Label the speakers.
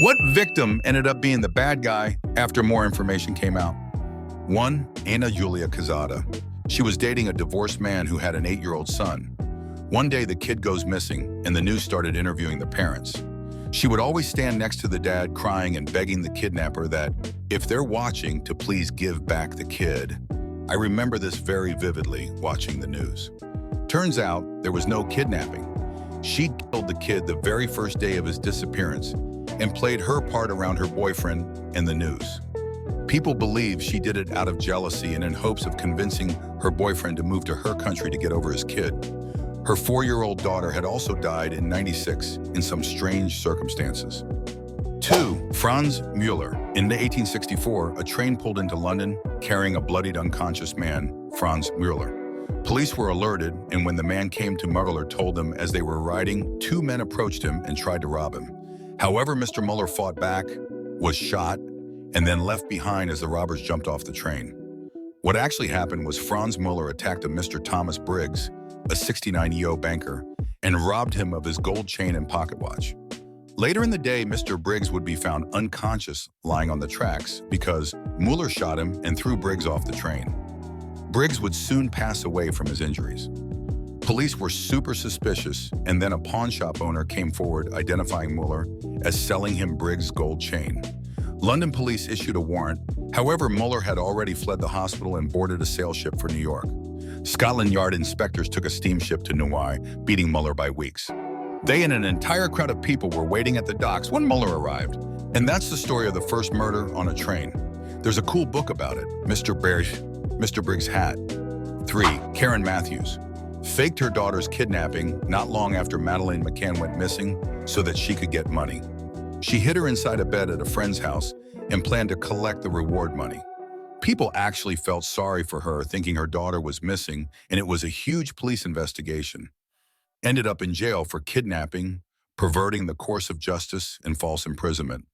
Speaker 1: What victim ended up being the bad guy after more information came out? 1. Ana Julia Quezada. She was dating a divorced man who had an 8-year-old son. One day, the kid goes missing, and the news started interviewing the parents. She would always stand next to the dad, crying and begging the kidnapper that, if they're watching, to please give back the kid. I remember this very vividly watching the news. Turns out, there was no kidnapping. She killed the kid the very first day of his disappearance and played her part around her boyfriend in the news. People believe she did it out of jealousy and in hopes of convincing her boyfriend to move to her country to get over his kid. Her 4-year-old daughter had also died in '96 in some strange circumstances. 2. Franz Mueller. In 1864, a train pulled into London carrying a bloodied unconscious man, Franz Mueller. Police were alerted, and when the man came to Mueller told them as they were riding, 2 men approached him and tried to rob him. However, Mr. Mueller fought back, was shot, and then left behind as the robbers jumped off the train. What actually happened was Franz Mueller attacked a Mr. Thomas Briggs, a 69-year-old banker, and robbed him of his gold chain and pocket watch. Later in the day, Mr. Briggs would be found unconscious lying on the tracks because Mueller shot him and threw Briggs off the train. Briggs would soon pass away from his injuries. Police were super suspicious, and then a pawn shop owner came forward identifying Mueller as selling him Briggs' gold chain. London police issued a warrant. However, Mueller had already fled the hospital and boarded a sail ship for New York. Scotland Yard inspectors took a steamship to Neuilly, beating Mueller by weeks. They and an entire crowd of people were waiting at the docks when Mueller arrived. And that's the story of the first murder on a train. There's a cool book about it, Mr. Briggs' Hat. 3. Karen Matthews. Faked her daughter's kidnapping not long after Madeleine McCann went missing so that she could get money. She hid her inside a bed at a friend's house and planned to collect the reward money. People actually felt sorry for her, thinking her daughter was missing, and it was a huge police investigation. Ended up in jail for kidnapping, perverting the course of justice, and false imprisonment.